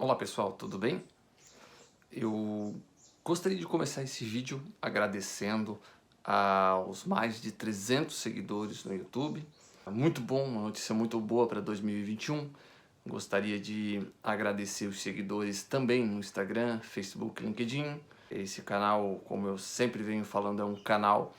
Olá pessoal, tudo bem? Eu gostaria de começar esse vídeo agradecendo aos mais de 300 seguidores no YouTube. Muito bom, uma notícia muito boa para 2021. Gostaria de agradecer os seguidores também no Instagram, Facebook, LinkedIn. Esse canal, como eu sempre venho falando, é um canal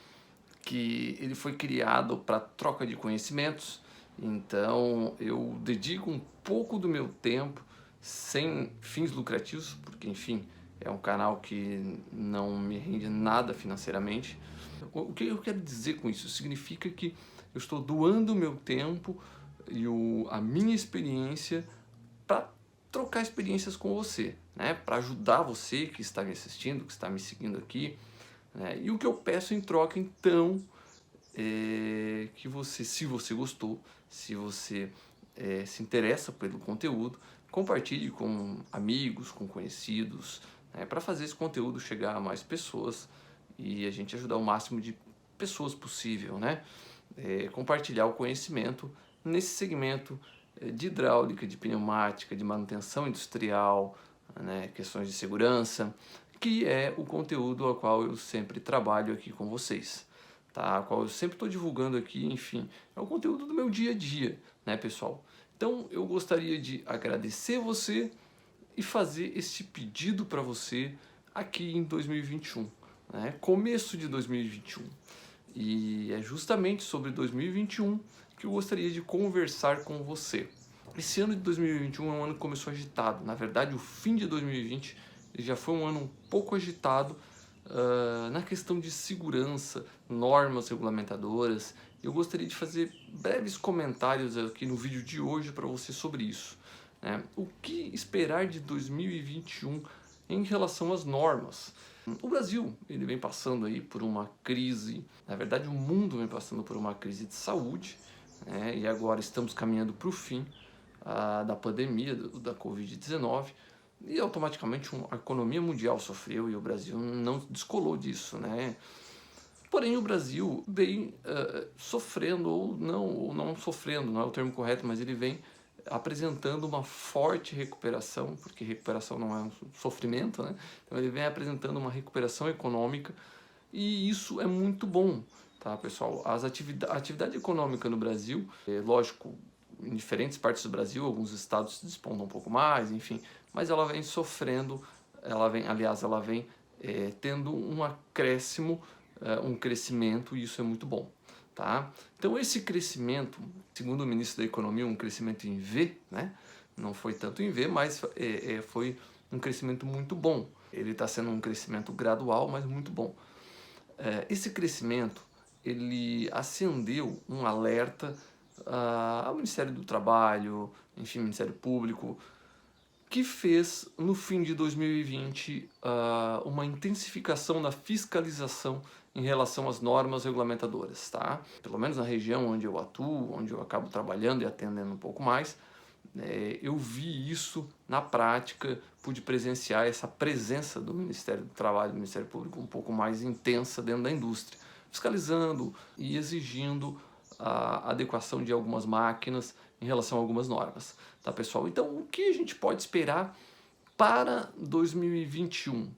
que ele foi criado para troca de conhecimentos. Então eu dedico um pouco do meu tempo sem fins lucrativos, porque enfim, é um canal que não me rende nada financeiramente. O que eu quero dizer com isso? Significa que eu estou doando o meu tempo e a minha experiência para trocar experiências com você, né? Para ajudar você que está me assistindo, que está me seguindo aqui, né? E o que eu peço em troca, então, é que você, se você gostou, se você se interessa pelo conteúdo, compartilhe com amigos, com conhecidos, né? Para fazer esse conteúdo chegar a mais pessoas e a gente ajudar o máximo de pessoas possível, né? Compartilhar o conhecimento nesse segmento de hidráulica, de pneumática, de manutenção industrial, né, questões de segurança, que é o conteúdo ao qual eu sempre trabalho aqui com vocês, tá? Ao qual eu sempre estou divulgando aqui, enfim, é o conteúdo do meu dia a dia, né, pessoal? Então eu gostaria de agradecer você e fazer este pedido para você aqui em 2021, né? Começo de 2021. E é justamente sobre 2021 que eu gostaria de conversar com você. Esse ano de 2021 é um ano que começou agitado. Na verdade, o fim de 2020 já foi um ano um pouco agitado na questão de segurança, normas regulamentadoras. Eu gostaria de fazer breves comentários aqui no vídeo de hoje para você sobre isso, né? O que esperar de 2021 em relação às normas? O Brasil ele vem passando aí por uma crise, na verdade o mundo vem passando por uma crise de saúde, né? E agora estamos caminhando para o fim da pandemia da Covid-19 e automaticamente a economia mundial sofreu e o Brasil não descolou disso, né? Porém o Brasil vem sofrendo ou não sofrendo, não é o termo correto, mas ele vem apresentando uma forte recuperação, porque recuperação não é um sofrimento, né? Então ele vem apresentando uma recuperação econômica e isso é muito bom, tá, pessoal? A atividade econômica no Brasil, lógico, em diferentes partes do Brasil, alguns estados se despontam um pouco mais, enfim, mas ela vem sofrendo, ela vem tendo um acréscimo, um crescimento, e isso é muito bom. Tá? Então esse crescimento, segundo o ministro da Economia, um crescimento em V, né? Não foi tanto em V, mas foi um crescimento muito bom. Ele está sendo um crescimento gradual, mas muito bom. Esse crescimento, ele acendeu um alerta ao Ministério do Trabalho, enfim, Ministério Público, que fez no fim de 2020 uma intensificação na fiscalização em relação às normas regulamentadoras, tá? Pelo menos na região onde eu atuo, onde eu acabo trabalhando e atendendo um pouco mais, eu vi isso na prática, pude presenciar essa presença do Ministério do Trabalho, do Ministério Público um pouco mais intensa dentro da indústria, fiscalizando e exigindo a adequação de algumas máquinas em relação a algumas normas, tá, pessoal? Então, o que a gente pode esperar para 2021,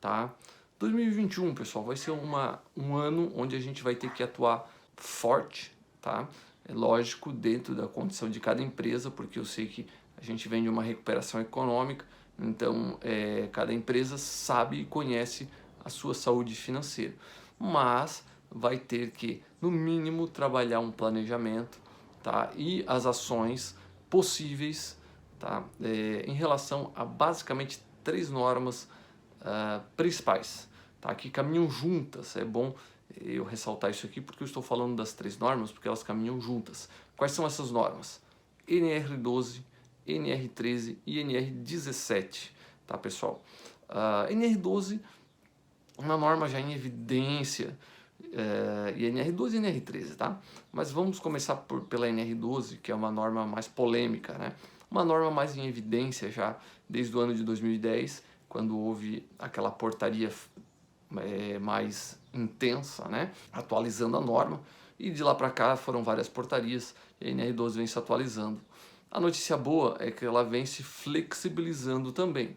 tá? 2021, pessoal, vai ser um ano onde a gente vai ter que atuar forte, tá? É lógico, dentro da condição de cada empresa, porque eu sei que a gente vem de uma recuperação econômica, então cada empresa sabe e conhece a sua saúde financeira, mas vai ter que, no mínimo, trabalhar um planejamento, tá? E as ações possíveis, tá? Em relação a basicamente 3 normas principais, tá? Que caminham juntas. É bom eu ressaltar isso aqui porque eu estou falando das 3 normas porque elas caminham juntas. Quais são essas normas? NR12, NR13 e NR17, tá, pessoal? NR12 uma norma já em evidência, e NR12 e NR13, tá? Mas vamos começar pela NR12, que é uma norma mais polêmica, né? Uma norma mais em evidência já desde o ano de 2010, quando houve aquela portaria mais intensa, né? Atualizando a norma, e de lá para cá foram várias portarias, e a NR12 vem se atualizando. A notícia boa é que ela vem se flexibilizando também.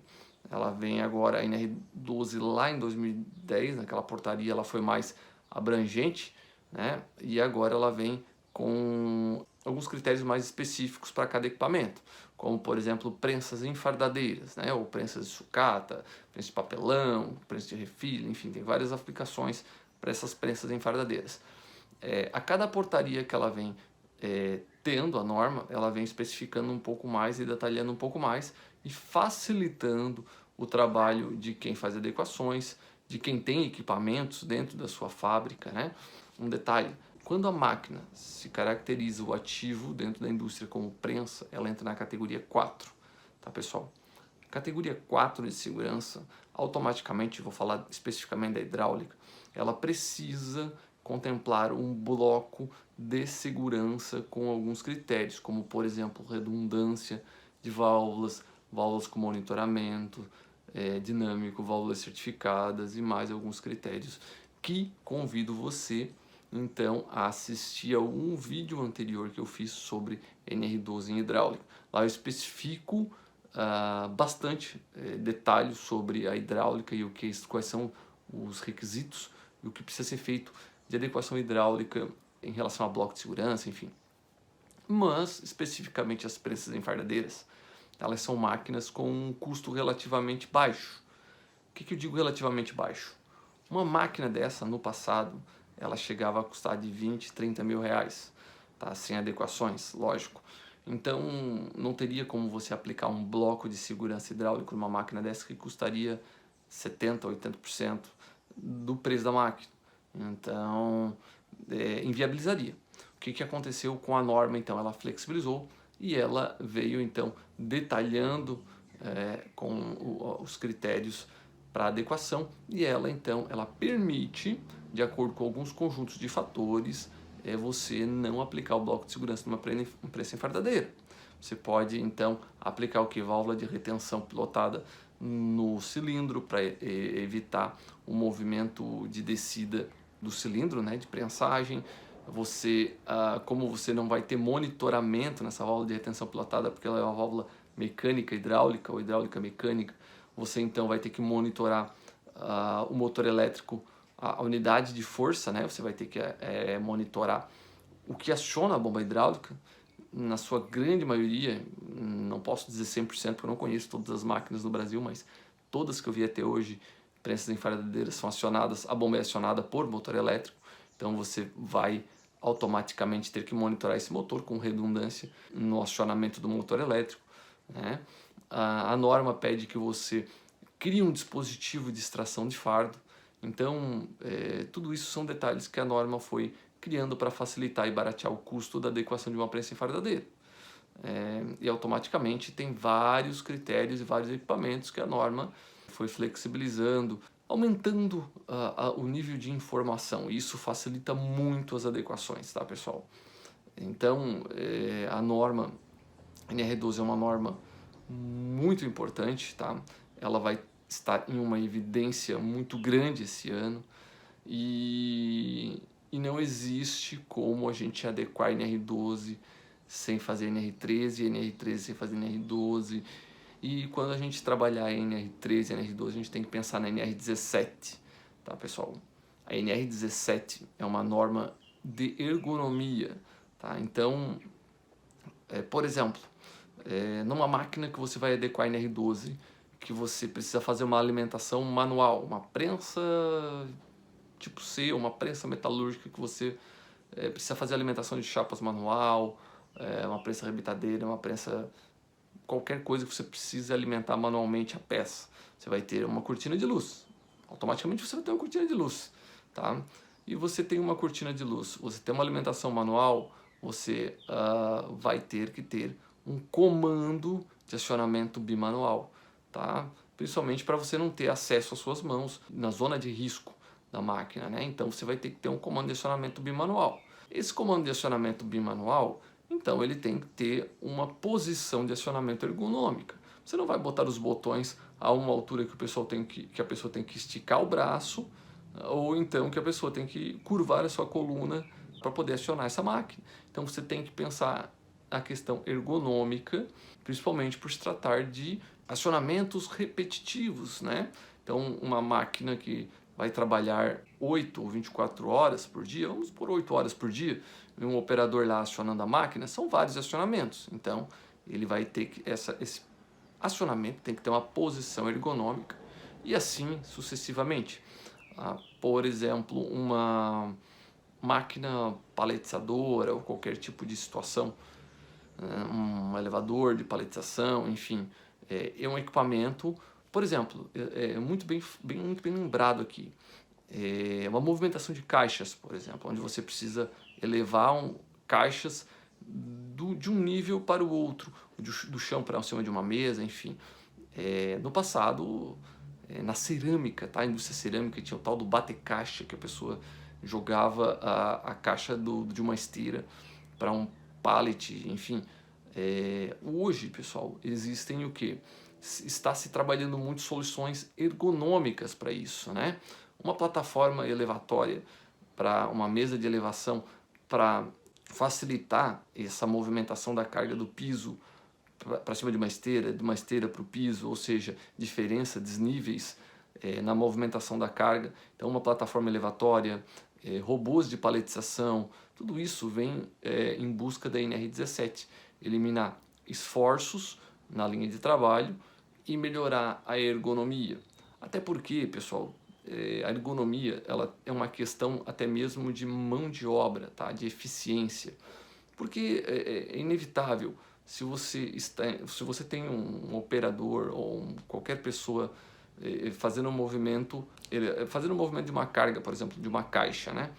Ela vem agora, a NR12 lá em 2010, naquela portaria ela foi mais abrangente, né? E agora ela vem com alguns critérios mais específicos para cada equipamento, como por exemplo prensas enfardadeiras, né? Ou prensas de sucata, prensa de papelão, prensa de refil, enfim, tem várias aplicações para essas prensas enfardadeiras. A cada portaria que ela vem tendo a norma, ela vem especificando um pouco mais e detalhando um pouco mais e facilitando o trabalho de quem faz adequações, de quem tem equipamentos dentro da sua fábrica, né? Um detalhe, quando a máquina se caracteriza o ativo dentro da indústria como prensa, ela entra na categoria 4, tá pessoal? Categoria 4 de segurança, automaticamente, vou falar especificamente da hidráulica, ela precisa contemplar um bloco de segurança com alguns critérios, como por exemplo redundância de válvulas, válvulas com monitoramento dinâmico, válvulas certificadas e mais alguns critérios que convido você então a assistir a um vídeo anterior que eu fiz sobre NR12 em hidráulica. Lá eu especifico bastante detalhes sobre a hidráulica e quais são os requisitos e o que precisa ser feito de adequação hidráulica em relação a bloco de segurança, enfim. Mas, especificamente as prensas enfardadeiras, elas são máquinas com um custo relativamente baixo. O que eu digo relativamente baixo? Uma máquina dessa, no passado, ela chegava a custar de 20, 30 mil reais, tá? Sem adequações, lógico. Então, não teria como você aplicar um bloco de segurança hidráulico numa máquina dessa que custaria 70%, 80% do preço da máquina. Então, inviabilizaria. O que aconteceu com a norma, então? Ela flexibilizou e ela veio, então, detalhando com os critérios para adequação e ela, então, ela permite, de acordo com alguns conjuntos de fatores, você não aplicar o bloco de segurança numa prensa enfardadeira. Você pode, então, aplicar o que? Válvula de retenção pilotada no cilindro para evitar o movimento de descida do cilindro, né, de prensagem. Você, como você não vai ter monitoramento nessa válvula de retenção pilotada, porque ela é uma válvula mecânica hidráulica ou hidráulica mecânica, você então vai ter que monitorar o motor elétrico, a unidade de força, né? Você vai ter que monitorar o que aciona a bomba hidráulica, na sua grande maioria, não posso dizer 100% porque eu não conheço todas as máquinas no Brasil, mas todas que eu vi até hoje, prensas enfardadeiras são acionadas, a bomba é acionada por motor elétrico, então você vai automaticamente ter que monitorar esse motor com redundância no acionamento do motor elétrico, né? A norma pede que você crie um dispositivo de extração de fardo, então tudo isso são detalhes que a norma foi criando para facilitar e baratear o custo da adequação de uma prensa enfardadeira. E automaticamente tem vários critérios e vários equipamentos que a norma foi flexibilizando, aumentando o nível de informação. Isso facilita muito as adequações, tá, pessoal? Então, a norma NR12 é uma norma muito importante, tá? Ela vai estar em uma evidência muito grande esse ano e não existe como a gente adequar NR12 sem fazer NR13, NR13 sem fazer NR12. E quando a gente trabalhar em NR13 e NR12, a gente tem que pensar na NR17, tá, pessoal? A NR17 é uma norma de ergonomia, tá? Então, por exemplo, numa máquina que você vai adequar NR12, que você precisa fazer uma alimentação manual, uma prensa tipo C, uma prensa metalúrgica que você precisa fazer alimentação de chapas manual, uma prensa rebitadeira, uma prensa... qualquer coisa que você precise alimentar manualmente a peça. Você vai ter uma cortina de luz. Automaticamente você vai ter uma cortina de luz, tá? E você tem uma cortina de luz, você tem uma alimentação manual, você vai ter que ter um comando de acionamento bimanual, tá? Principalmente para você não ter acesso às suas mãos na zona de risco da máquina, né? Então você vai ter que ter um comando de acionamento bimanual. Esse comando de acionamento bimanual, então ele tem que ter uma posição de acionamento ergonômica. Você não vai botar os botões a uma altura que a pessoa tem que esticar o braço, ou então que a pessoa tem que curvar a sua coluna para poder acionar essa máquina. Então você tem que pensar a questão ergonômica, principalmente por se tratar de acionamentos repetitivos, né? Então, uma máquina que vai trabalhar 8 ou 24 horas por dia, vamos por 8 horas por dia, e um operador lá acionando a máquina, são vários acionamentos. Então, ele vai ter que, esse acionamento tem que ter uma posição ergonômica e assim sucessivamente. Por exemplo, uma máquina paletizadora ou qualquer tipo de situação, um elevador de paletização, enfim, é um equipamento, por exemplo, muito bem lembrado aqui, uma movimentação de caixas, por exemplo, onde você precisa elevar caixas de um nível para o outro, do chão para cima de uma mesa, enfim. No passado, na cerâmica, tá? A indústria cerâmica tinha o tal do bate-caixa, que a pessoa jogava a caixa de uma esteira para um pallet, enfim. Hoje, pessoal, existem o que? Está se trabalhando muito soluções ergonômicas para isso, né? Uma plataforma elevatória para uma mesa de elevação para facilitar essa movimentação da carga do piso para cima de uma esteira para o piso, ou seja, diferença, desníveis na movimentação da carga. Então, uma plataforma elevatória, robôs de paletização, tudo isso vem em busca da NR17, eliminar esforços na linha de trabalho e melhorar a ergonomia. Até porque, pessoal, a ergonomia ela é uma questão até mesmo de mão de obra, tá? De eficiência. Porque é inevitável, se você tem um operador ou qualquer pessoa fazendo um movimento de uma carga, por exemplo, de uma caixa, né?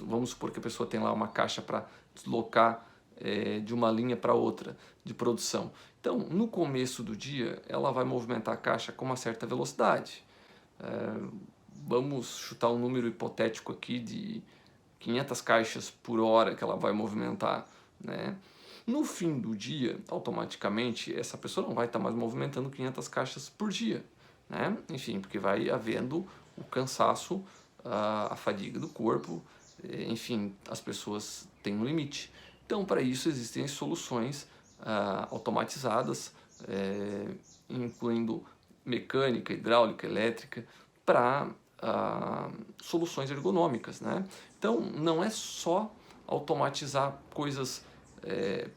Vamos supor que a pessoa tem lá uma caixa para deslocar de uma linha para outra de produção. Então, no começo do dia, ela vai movimentar a caixa com uma certa velocidade. Vamos chutar um número hipotético aqui de 500 caixas por hora que ela vai movimentar, né? No fim do dia, automaticamente, essa pessoa não vai estar mais movimentando 500 caixas por dia, né? Enfim, porque vai havendo o cansaço, a fadiga do corpo, enfim, as pessoas têm um limite. Então, para isso existem soluções automatizadas, incluindo mecânica, hidráulica, elétrica, para soluções ergonômicas, né? Então, não é só automatizar coisas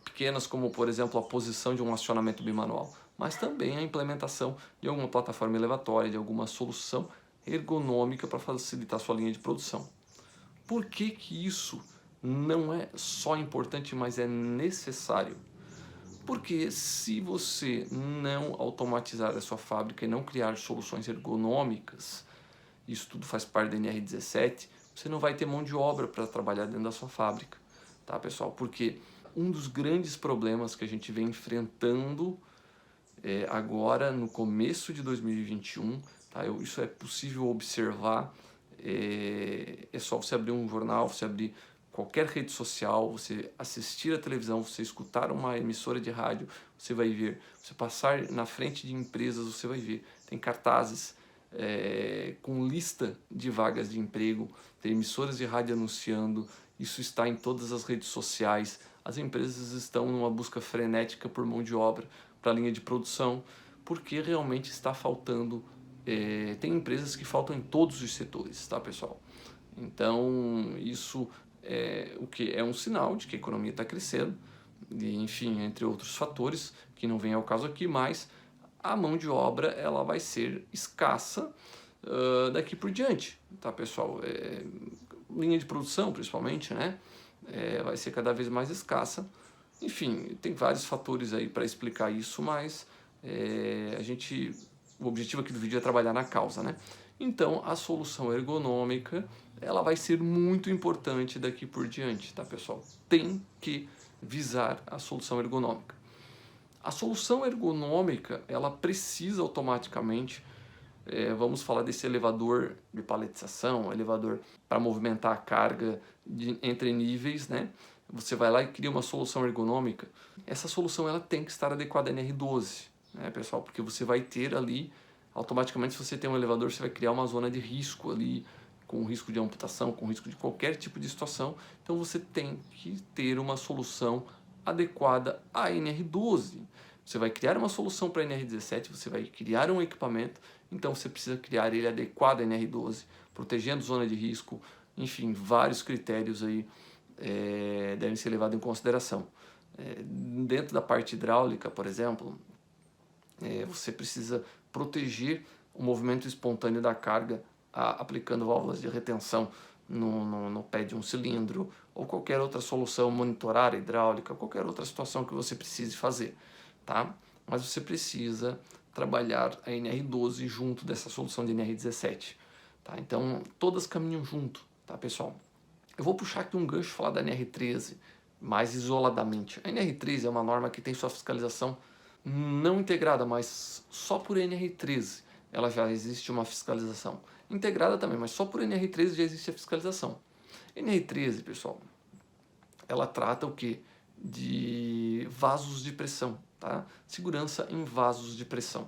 pequenas como, por exemplo, a posição de um acionamento bimanual, mas também a implementação de alguma plataforma elevatória, de alguma solução ergonômica para facilitar a sua linha de produção. Por que que isso não é só importante, mas é necessário? Porque se você não automatizar a sua fábrica e não criar soluções ergonômicas, isso tudo faz parte da NR17, você não vai ter mão de obra para trabalhar dentro da sua fábrica, tá, pessoal? Porque um dos grandes problemas que a gente vem enfrentando agora no começo de 2021, tá? Isso é possível observar, é só você abrir um jornal, você abrir qualquer rede social, você assistir a televisão, você escutar uma emissora de rádio, você vai ver, você passar na frente de empresas, você vai ver, tem cartazes com lista de vagas de emprego, tem emissoras de rádio anunciando, isso está em todas as redes sociais, as empresas estão numa busca frenética por mão de obra para a linha de produção, porque realmente está faltando, tem empresas que faltam em todos os setores, tá, pessoal? Então, isso o que é um sinal de que a economia está crescendo, e, enfim, entre outros fatores, que não vem ao caso aqui, mas a mão de obra ela vai ser escassa daqui por diante, tá, pessoal? Linha de produção, principalmente, né? Vai ser cada vez mais escassa. Enfim, tem vários fatores aí para explicar isso, mas o objetivo aqui do vídeo é trabalhar na causa, né? Então, a solução ergonômica, ela vai ser muito importante daqui por diante, tá, pessoal? Tem que visar a solução ergonômica. A solução ergonômica, ela precisa automaticamente, vamos falar desse elevador de paletização, elevador para movimentar a carga entre níveis, né? Você vai lá e cria uma solução ergonômica. Essa solução ela tem que estar adequada à NR12, né, pessoal? Porque você vai ter ali, automaticamente, se você tem um elevador, você vai criar uma zona de risco ali, com risco de amputação, com risco de qualquer tipo de situação. Então você tem que ter uma solução adequada à NR12. Você vai criar uma solução para NR17, você vai criar um equipamento, então você precisa criar ele adequado à NR12, protegendo zona de risco, enfim, vários critérios aí devem ser levados em consideração. Dentro da parte hidráulica, por exemplo, você precisa proteger o movimento espontâneo da carga aplicando válvulas de retenção no pé de um cilindro ou qualquer outra solução, monitorar a hidráulica, qualquer outra situação que você precise fazer, tá? Mas você precisa trabalhar a NR12 junto dessa solução de NR17, tá? Então, todas caminham junto, tá, pessoal? Eu vou puxar aqui um gancho e falar da NR13 mais isoladamente. A NR13 é uma norma que tem sua fiscalização não integrada, mas só por NR13 ela já existe uma fiscalização. Integrada também, mas só por NR13 já existe a fiscalização. NR13, pessoal, ela trata o que? De vasos de pressão, tá? Segurança em vasos de pressão.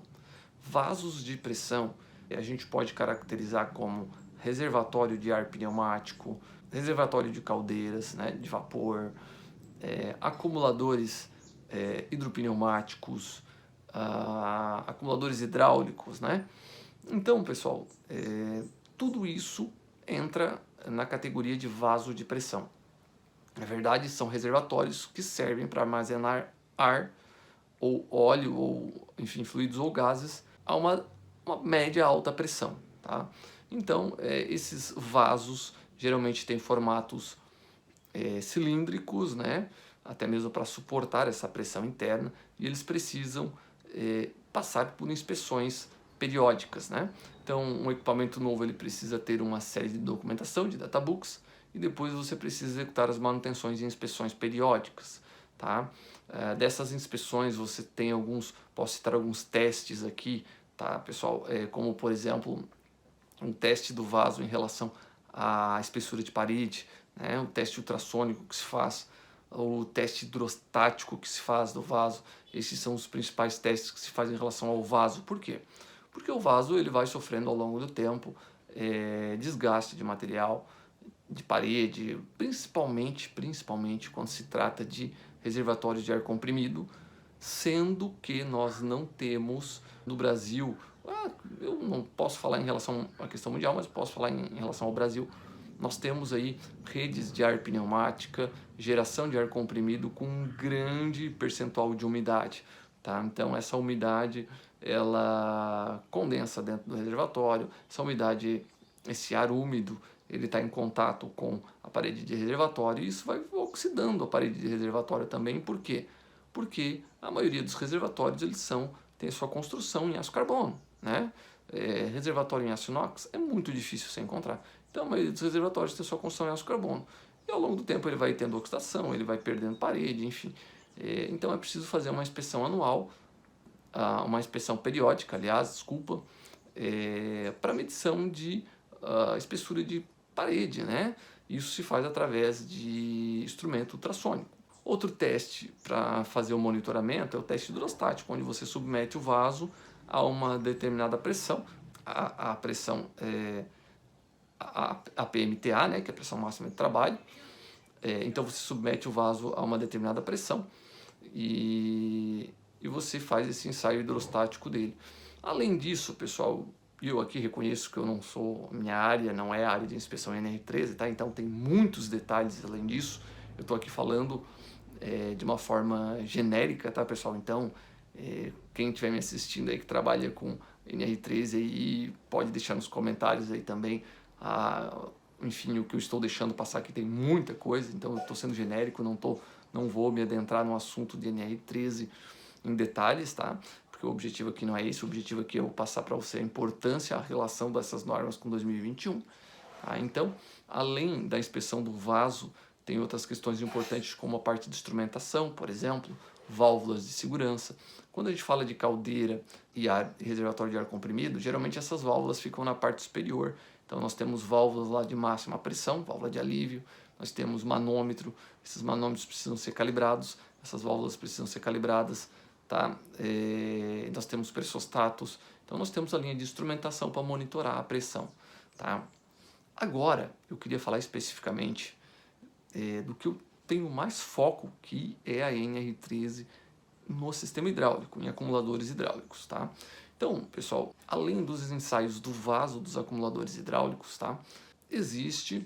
Vasos de pressão a gente pode caracterizar como reservatório de ar pneumático, reservatório de caldeiras, né, de vapor, acumuladores hidropneumáticos, acumuladores hidráulicos, né? Então, pessoal, tudo isso entra na categoria de vaso de pressão. Na verdade, são reservatórios que servem para armazenar ar ou óleo ou, enfim, fluidos ou gases a uma média alta pressão, tá? Então, esses vasos geralmente têm formatos cilíndricos, né? Até mesmo para suportar essa pressão interna, e eles precisam passar por inspeções periódicas, né? Então, um equipamento novo ele precisa ter uma série de documentação, de databooks, e depois você precisa executar as manutenções e inspeções periódicas, tá? Dessas inspeções você tem alguns, posso citar alguns testes aqui, tá, pessoal? Como, por exemplo, um teste do vaso em relação à espessura de parede, né? O teste ultrassônico que se faz, o teste hidrostático que se faz do vaso. Esses são os principais testes que se fazem em relação ao vaso. Por quê? Porque o vaso ele vai sofrendo ao longo do tempo desgaste de material, de parede, principalmente quando se trata de reservatórios de ar comprimido, sendo que nós não temos no Brasil, eu não posso falar em relação à questão mundial, mas posso falar em relação ao Brasil, nós temos aí redes de ar pneumática, geração de ar comprimido com um grande percentual de umidade, tá? Então essa umidade ela condensa dentro do reservatório, essa umidade, esse ar úmido, ele está em contato com a parede de reservatório e isso vai oxidando a parede de reservatório também. Por quê? Porque a maioria dos reservatórios eles tem sua construção em aço carbono, né? Reservatório em aço inox é muito difícil você encontrar. Então a maioria dos reservatórios tem sua construção em aço carbono. E ao longo do tempo ele vai tendo oxidação, ele vai perdendo parede, enfim. Então é preciso fazer uma inspeção anual, uma inspeção periódica, aliás, desculpa, para medição de espessura de parede, né? Isso se faz através de instrumento ultrassônico. Outro teste para fazer o monitoramento é o teste hidrostático, onde você submete o vaso a uma determinada pressão, a pressão a PMTA, né, que é a pressão máxima de trabalho. Então você submete o vaso a uma determinada pressão e você faz esse ensaio hidrostático dele. Além disso, pessoal, eu aqui reconheço que eu não sou, minha área não é a área de inspeção NR13, tá? Então tem muitos detalhes além disso. Eu estou aqui falando de uma forma genérica, tá, pessoal? Então, quem estiver me assistindo aí que trabalha com NR13 aí, pode deixar nos comentários aí também, enfim, o que eu estou deixando passar aqui tem muita coisa, então eu estou sendo genérico, não vou me adentrar no assunto de NR13 em detalhes, tá? Porque o objetivo aqui não é esse, o objetivo aqui é eu passar para você a importância, a relação dessas normas com 2021. Tá? Então, além da inspeção do vaso, tem outras questões importantes como a parte de instrumentação, por exemplo, válvulas de segurança. Quando a gente fala de caldeira e reservatório de ar comprimido, geralmente essas válvulas ficam na parte superior. Então nós temos válvulas lá de máxima pressão, válvula de alívio, nós temos manômetro, esses manômetros precisam ser calibrados, essas válvulas precisam ser calibradas, tá? Nós temos pressostatos, então nós temos a linha de instrumentação para monitorar a pressão, tá? Agora, eu queria falar especificamente do que eu tenho mais foco, que é a NR13 no sistema hidráulico, em acumuladores hidráulicos, tá? Então, pessoal, além dos ensaios do vaso dos acumuladores hidráulicos, tá? Existe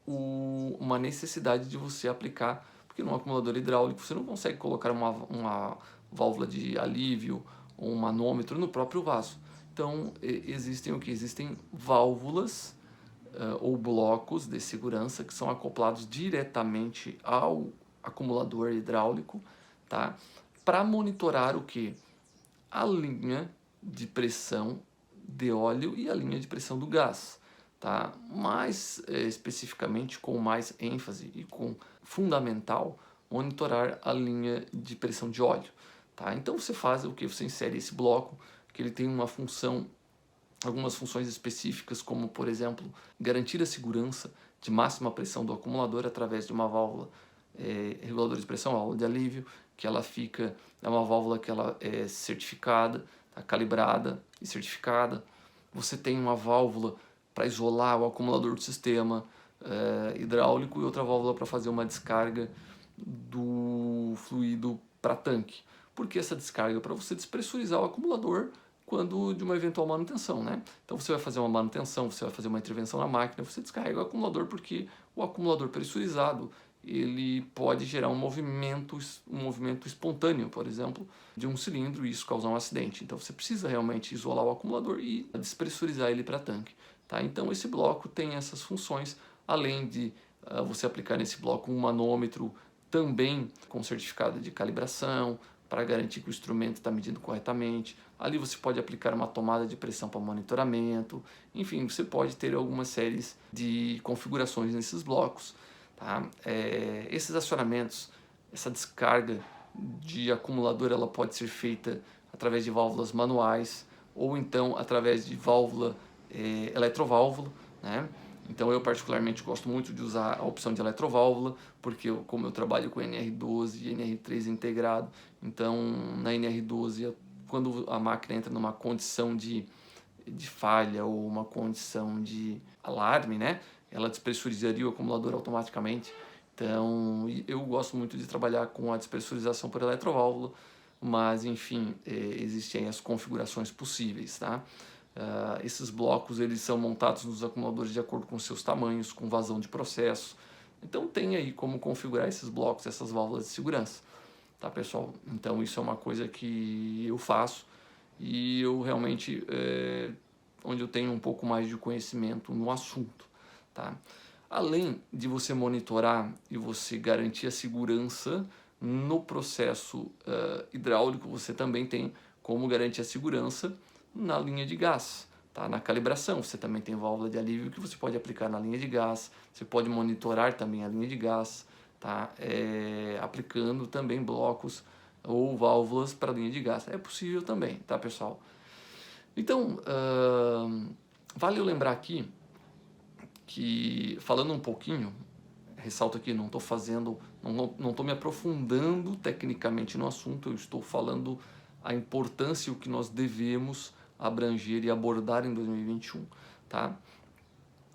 uma necessidade de você aplicar, porque no acumulador hidráulico você não consegue colocar uma válvula de alívio ou um manômetro no próprio vaso. Então, existem o que? Existem válvulas ou blocos de segurança que são acoplados diretamente ao acumulador hidráulico, tá? Para monitorar o que? A linha de pressão de óleo e a linha de pressão do gás, tá? Mais especificamente, com mais ênfase e com fundamental, monitorar a linha de pressão de óleo, tá? Então você faz o que? Você insere esse bloco, que ele tem uma função, algumas funções específicas, como por exemplo, garantir a segurança de máxima pressão do acumulador através de uma válvula regulador de pressão, válvula de alívio, que ela fica, é uma válvula que ela é certificada, tá, calibrada e certificada. Você tem uma válvula para isolar o acumulador do sistema hidráulico e outra válvula para fazer uma descarga do fluido para tanque. Por que essa descarga? Para você despressurizar o acumulador quando de uma eventual manutenção, né? Então você vai fazer uma manutenção, você vai fazer uma intervenção na máquina, você descarrega o acumulador, porque o acumulador pressurizado ele pode gerar um movimento espontâneo, por exemplo, de um cilindro, e isso causar um acidente. Então você precisa realmente isolar o acumulador e despressurizar ele para tanque, tá? Então esse bloco tem essas funções, além de você aplicar nesse bloco um manômetro também com certificado de calibração, para garantir que o instrumento está medindo corretamente. Ali você pode aplicar uma tomada de pressão para monitoramento. Enfim, você pode ter algumas séries de configurações nesses blocos. Tá? Esses acionamentos, essa descarga de acumulador, ela pode ser feita através de válvulas manuais ou então através de válvula eletroválvula, né? Então eu particularmente gosto muito de usar a opção de eletroválvula, porque como eu trabalho com NR12 e NR3 integrado, então na NR12, quando a máquina entra numa condição de falha ou uma condição de alarme, né, ela despressurizaria o acumulador automaticamente. Então eu gosto muito de trabalhar com a despressurização por eletroválvula, mas enfim, existem as configurações possíveis, tá? Esses blocos eles são montados nos acumuladores de acordo com seus tamanhos, com vazão de processo. Então tem aí como configurar esses blocos, essas válvulas de segurança, tá, pessoal? Então isso é uma coisa que eu faço e eu realmente onde eu tenho um pouco mais de conhecimento no assunto, tá? Além de você monitorar e você garantir a segurança no processo hidráulico, você também tem como garantir a segurança na linha de gás, tá? Na calibração. Você também tem válvula de alívio que você pode aplicar na linha de gás, você pode monitorar também a linha de gás, tá? Aplicando também blocos ou válvulas para a linha de gás. É possível também, tá, pessoal? Então, vale eu lembrar aqui que, falando um pouquinho, ressalto aqui, não estou me aprofundando tecnicamente no assunto, eu estou falando a importância e o que nós devemos abranger e abordar em 2021, tá?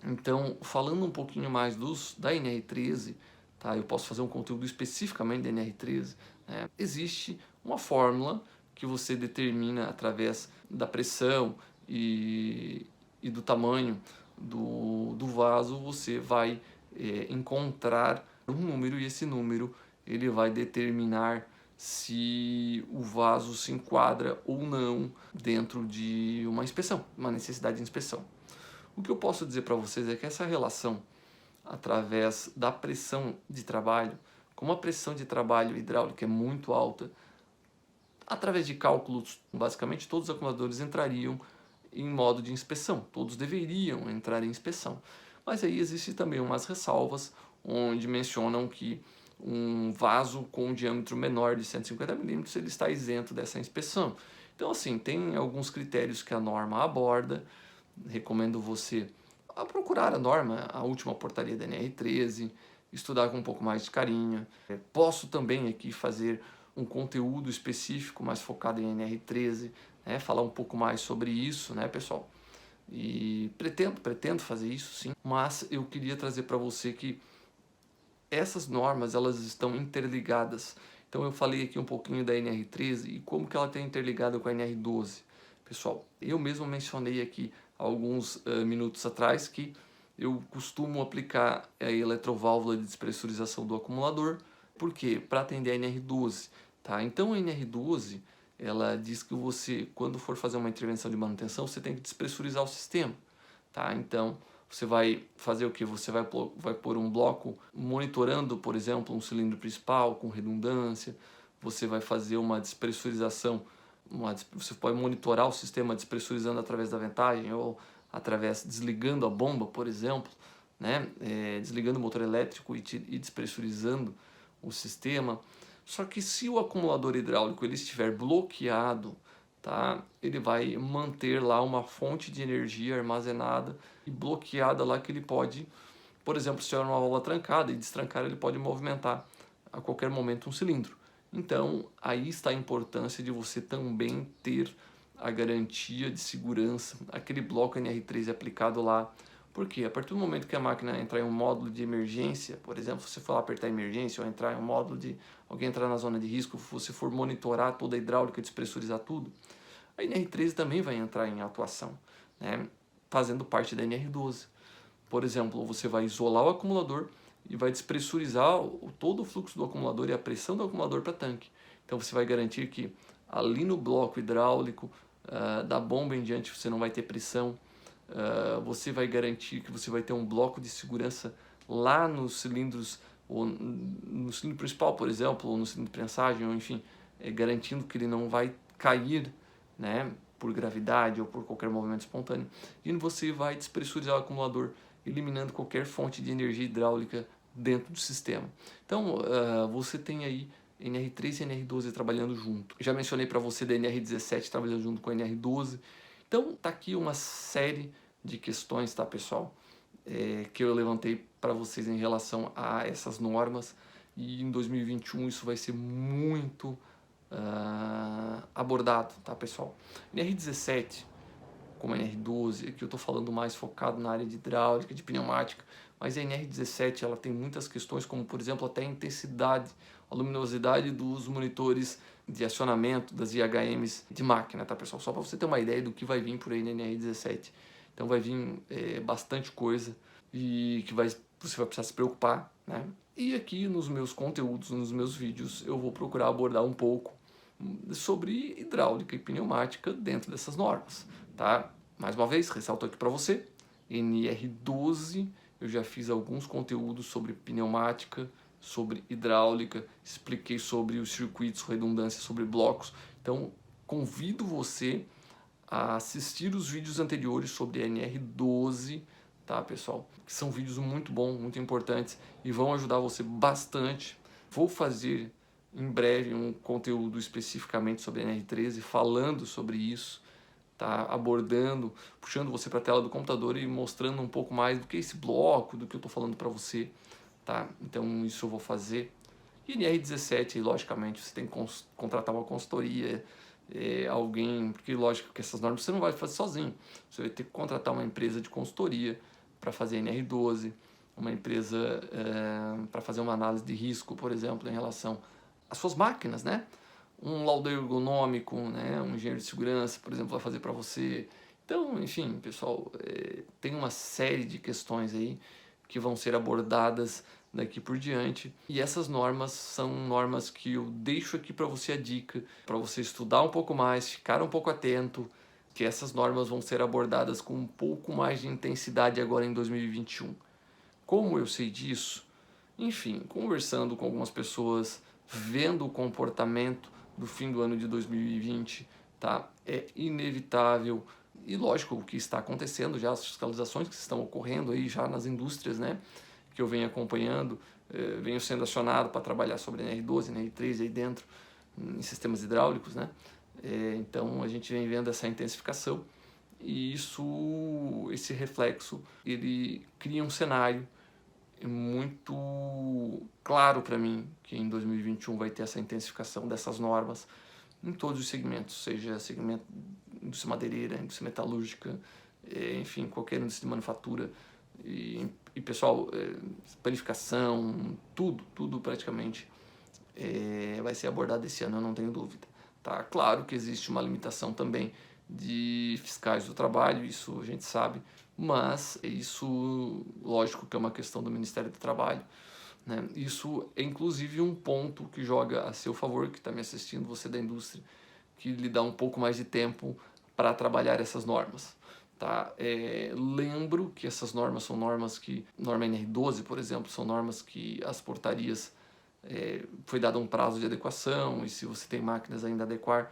Então, falando um pouquinho mais da NR13, tá? Eu posso fazer um conteúdo especificamente da NR13, né? Existe uma fórmula que você determina através da pressão e do tamanho do vaso, você vai encontrar um número, e esse número ele vai determinar se o vaso se enquadra ou não dentro de uma inspeção, uma necessidade de inspeção. O que eu posso dizer para vocês é que essa relação, através da pressão de trabalho, como a pressão de trabalho hidráulica é muito alta, através de cálculos, basicamente todos os acumuladores entrariam em modo de inspeção, todos deveriam entrar em inspeção. Mas aí existem também umas ressalvas, onde mencionam que um vaso com um diâmetro menor de 150 milímetros ele está isento dessa inspeção. Então, assim, tem alguns critérios que a norma aborda. Recomendo você procurar a norma, a última portaria da NR13, estudar com um pouco mais de carinho. Posso também aqui fazer um conteúdo específico mais focado em NR13, né, falar um pouco mais sobre isso, né, pessoal? E pretendo fazer isso, sim, mas eu queria trazer para você que essas normas, elas estão interligadas. Então eu falei aqui um pouquinho da NR13 e como que ela está interligada com a NR12. Pessoal, eu mesmo mencionei aqui alguns minutos atrás que eu costumo aplicar a eletroválvula de despressurização do acumulador. Por quê? Para atender a NR12. Tá? Então a NR12, ela diz que você, quando for fazer uma intervenção de manutenção, você tem que despressurizar o sistema. Tá? Então você vai fazer o que? Você vai pôr um bloco monitorando, por exemplo, um cilindro principal com redundância. Você vai fazer uma despressurização. Você pode monitorar o sistema despressurizando através da ventagem ou através desligando a bomba, por exemplo, né? Desligando o motor elétrico e despressurizando o sistema. Só que se o acumulador hidráulico ele estiver bloqueado, tá? Ele vai manter lá uma fonte de energia armazenada e bloqueada lá que ele pode, por exemplo, se tiver uma válvula trancada e destrancar, ele pode movimentar a qualquer momento um cilindro. Então, aí está a importância de você também ter a garantia de segurança, aquele bloco NR13 aplicado lá. Porque a partir do momento que a máquina entrar em um módulo de emergência, por exemplo, se você for lá apertar emergência ou entrar em um módulo de alguém entrar na zona de risco, se você for monitorar toda a hidráulica, despressurizar tudo, a NR13 também vai entrar em atuação, né, fazendo parte da NR12. Por exemplo, você vai isolar o acumulador e vai despressurizar todo o fluxo do acumulador e a pressão do acumulador para tanque. Então você vai garantir que ali no bloco hidráulico, da bomba em diante, você não vai ter pressão. Você vai garantir que você vai ter um bloco de segurança lá nos cilindros, ou no cilindro principal, por exemplo, ou no cilindro de prensagem, ou enfim, garantindo que ele não vai cair, né, por gravidade ou por qualquer movimento espontâneo. E você vai despressurizar o acumulador, eliminando qualquer fonte de energia hidráulica dentro do sistema. Então, você tem aí NR3 e NR12 trabalhando junto. Já mencionei para você da NR17 trabalhando junto com a NR12. Então, tá aqui uma série de questões, tá, pessoal, que eu levantei para vocês em relação a essas normas. E em 2021 isso vai ser muito abordado, tá, pessoal? NR17, como a NR12, aqui eu estou falando mais focado na área de hidráulica, de pneumática, mas a NR17 ela tem muitas questões, como por exemplo até a intensidade, a luminosidade dos monitores de acionamento das IHMs de máquina, tá, pessoal? Só para você ter uma ideia do que vai vir por aí na NR17. Então vai vir bastante coisa e que você vai precisar se preocupar, né? E aqui nos meus conteúdos, nos meus vídeos, eu vou procurar abordar um pouco sobre hidráulica e pneumática dentro dessas normas, tá? Mais uma vez, ressalto aqui para você, NR12, eu já fiz alguns conteúdos sobre pneumática, sobre hidráulica, expliquei sobre os circuitos, redundância, sobre blocos. Então, convido você a assistir os vídeos anteriores sobre NR12, tá, pessoal? Que são vídeos muito bons, muito importantes e vão ajudar você bastante. Vou fazer em breve um conteúdo especificamente sobre a NR13, falando sobre isso, tá? Abordando, puxando você para a tela do computador e mostrando um pouco mais do que é esse bloco, do que eu estou falando para você, tá? Então isso eu vou fazer. E NR17, logicamente, você tem que contratar uma consultoria, alguém, porque lógico que essas normas você não vai fazer sozinho, você vai ter que contratar uma empresa de consultoria para fazer NR12, uma empresa para fazer uma análise de risco, por exemplo, em relação às suas máquinas, né? Um laudo ergonômico, né? Um engenheiro de segurança, por exemplo, vai fazer para você. Então, enfim, pessoal, tem uma série de questões aí que vão ser abordadas daqui por diante. E essas normas são normas que eu deixo aqui para você a dica, para você estudar um pouco mais, ficar um pouco atento, que essas normas vão ser abordadas com um pouco mais de intensidade agora em 2021. Como eu sei disso? Enfim, conversando com algumas pessoas, vendo o comportamento do fim do ano de 2020, tá? É inevitável e lógico o que está acontecendo já, as fiscalizações que estão ocorrendo aí já nas indústrias, né? Que eu venho acompanhando, venho sendo acionado para trabalhar sobre NR12, NR13 aí dentro, em sistemas hidráulicos, né? Então a gente vem vendo essa intensificação e esse reflexo, ele cria um cenário muito claro para mim que em 2021 vai ter essa intensificação dessas normas em todos os segmentos, seja segmento indústria madeireira, indústria metalúrgica, enfim, qualquer indústria de manufatura, E pessoal, planificação, tudo praticamente vai ser abordado esse ano, eu não tenho dúvida. Tá? Claro que existe uma limitação também de fiscais do trabalho, isso a gente sabe, mas isso, lógico que é uma questão do Ministério do Trabalho, né? Isso é inclusive um ponto que joga a seu favor, que está me assistindo, você da indústria, que lhe dá um pouco mais de tempo para trabalhar essas normas. Tá? Lembro que essas normas são normas que, norma NR12, por exemplo, são normas que as portarias foi dado um prazo de adequação, e se você tem máquinas ainda a adequar,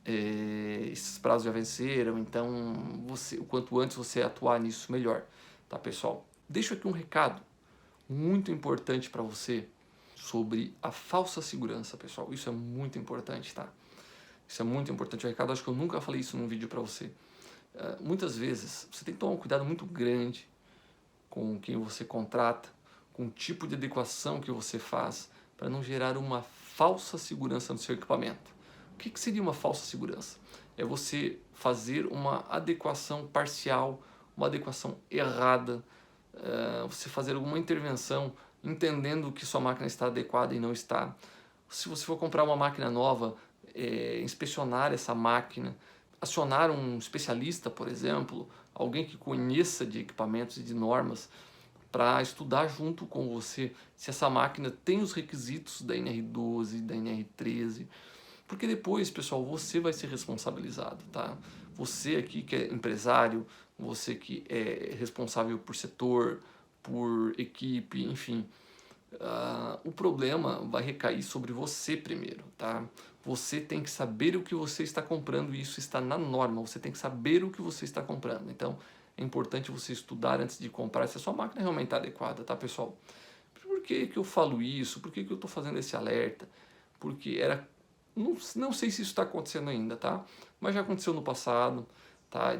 esses prazos já venceram, então o quanto antes você atuar nisso, melhor. Tá, pessoal? Deixo aqui um recado muito importante para você sobre a falsa segurança, pessoal. Isso é muito importante, tá? Isso é muito importante. O recado, acho que eu nunca falei isso num vídeo para você. Muitas vezes você tem que tomar um cuidado muito grande com quem você contrata, com o tipo de adequação que você faz, para não gerar uma falsa segurança no seu equipamento. O que seria uma falsa segurança? É você fazer uma adequação parcial, uma adequação errada, você fazer alguma intervenção entendendo que sua máquina está adequada e não está. Se você for comprar uma máquina nova, inspecionar essa máquina, acionar um especialista, por exemplo, alguém que conheça de equipamentos e de normas, para estudar junto com você se essa máquina tem os requisitos da NR12, da NR13, porque depois, pessoal, você vai ser responsabilizado, tá? Você aqui que é empresário, você que é responsável por setor, por equipe, enfim, o problema vai recair sobre você primeiro, tá? Você tem que saber o que você está comprando, e isso está na norma, você tem que saber o que você está comprando. Então, é importante você estudar antes de comprar se a sua máquina realmente está adequada, tá, pessoal? Por que eu falo isso? Por que eu estou fazendo esse alerta? Porque não sei se isso está acontecendo ainda, tá? Mas já aconteceu no passado, tá?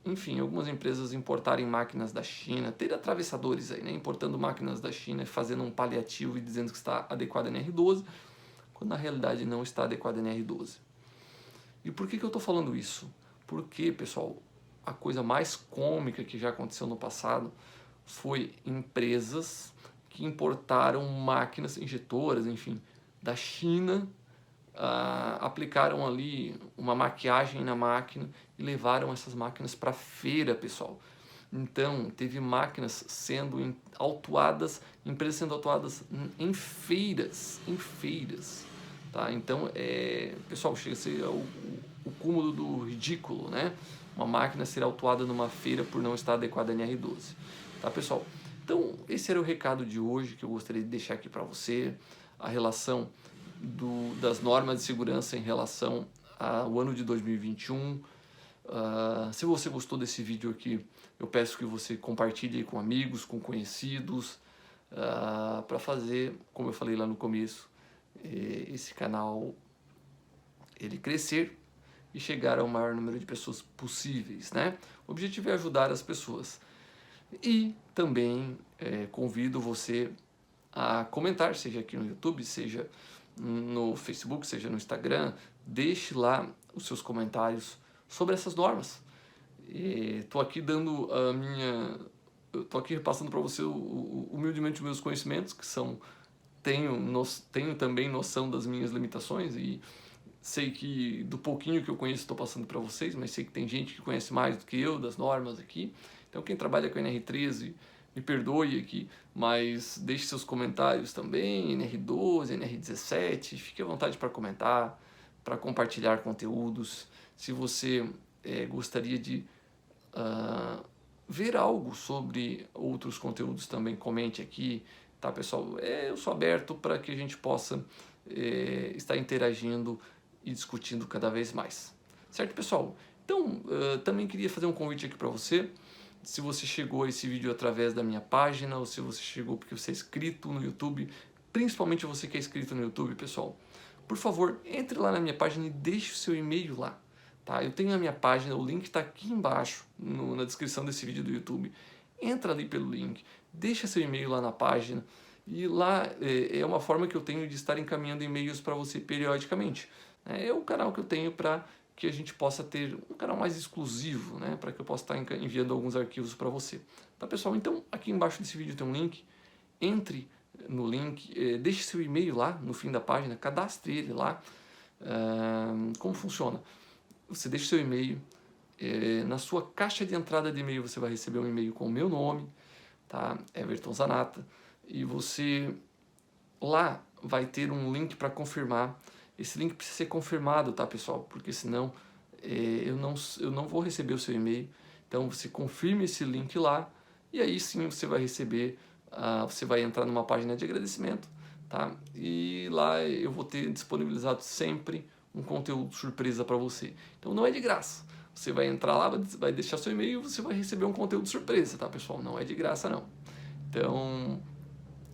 Enfim, algumas empresas importarem máquinas da China, ter atravessadores aí, né? Importando máquinas da China, fazendo um paliativo e dizendo que está adequada a NR12, quando na realidade não está adequada a NR12. E por que eu estou falando isso? Porque, pessoal, a coisa mais cômica que já aconteceu no passado foi empresas que importaram máquinas injetoras, enfim, da China, aplicaram ali uma maquiagem na máquina e levaram essas máquinas para feira, pessoal. Então, teve máquinas sendo autuadas, empresas sendo autuadas em feiras, tá? Então, pessoal, chega a ser o cúmulo do ridículo, né? Uma máquina ser autuada numa feira por não estar adequada à NR12, tá, pessoal? Então, esse era o recado de hoje que eu gostaria de deixar aqui para você, a relação das normas de segurança em relação ao ano de 2021. Se você gostou desse vídeo aqui, eu peço que você compartilhe com amigos, com conhecidos, para fazer, como eu falei lá no começo, esse canal ele crescer e chegar ao maior número de pessoas possíveis, né? O objetivo é ajudar as pessoas. E também convido você a comentar, seja aqui no YouTube, seja no Facebook, seja no Instagram, deixe lá os seus comentários sobre essas normas. Estou aqui dando estou aqui repassando para você humildemente os meus conhecimentos, que tenho também noção das minhas limitações, e sei que do pouquinho que eu conheço estou passando para vocês, mas sei que tem gente que conhece mais do que eu das normas aqui. Então quem trabalha com NR13, me perdoe aqui, mas deixe seus comentários também, NR12, NR17, fique à vontade para comentar, para compartilhar conteúdos. Se você gostaria de ver algo sobre outros conteúdos também, comente aqui, tá, pessoal? Eu sou aberto para que a gente possa estar interagindo e discutindo cada vez mais. Certo, pessoal? Então, também queria fazer um convite aqui para você. Se você chegou a esse vídeo através da minha página, ou se você chegou porque você é inscrito no YouTube, principalmente você que é inscrito no YouTube, pessoal, por favor, entre lá na minha página e deixe o seu e-mail lá. Tá? Eu tenho a minha página, o link está aqui embaixo, na descrição desse vídeo do YouTube. Entra ali pelo link, deixa seu e-mail lá na página, e lá é uma forma que eu tenho de estar encaminhando e-mails para você periodicamente. É o canal que eu tenho para que a gente possa ter um canal mais exclusivo, né, para que eu possa estar enviando alguns arquivos para você. Tá, pessoal? Então, aqui embaixo desse vídeo tem um link. Entre no link, deixe seu e-mail lá no fim da página, cadastre ele lá. Como funciona? Você deixa seu e-mail, na sua caixa de entrada de e-mail você vai receber um e-mail com o meu nome, tá? Everton Zanata, e você lá vai ter um link para confirmar. Esse link precisa ser confirmado, tá, pessoal? Porque senão eu não vou receber o seu e-mail. Então você confirme esse link lá e aí sim você vai receber, você vai entrar numa página de agradecimento, tá? E lá eu vou ter disponibilizado sempre um conteúdo surpresa para você. Então não é de graça. Você vai entrar lá, vai deixar seu e-mail e você vai receber um conteúdo surpresa, tá, pessoal? Não é de graça, não. Então,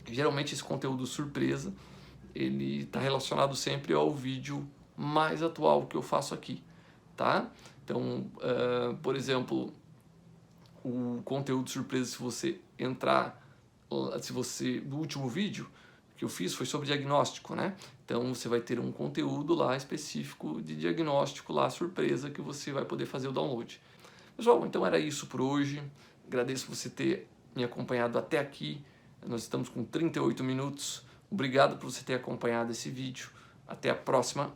geralmente esse conteúdo surpresa, ele está relacionado sempre ao vídeo mais atual que eu faço aqui, tá? Então, por exemplo, o conteúdo surpresa, se você entrar, do último vídeo que eu fiz foi sobre diagnóstico, né? Então você vai ter um conteúdo lá específico de diagnóstico lá, surpresa, que você vai poder fazer o download. Pessoal, então era isso por hoje. Agradeço você ter me acompanhado até aqui. Nós estamos com 38 minutos. Obrigado por você ter acompanhado esse vídeo. Até a próxima.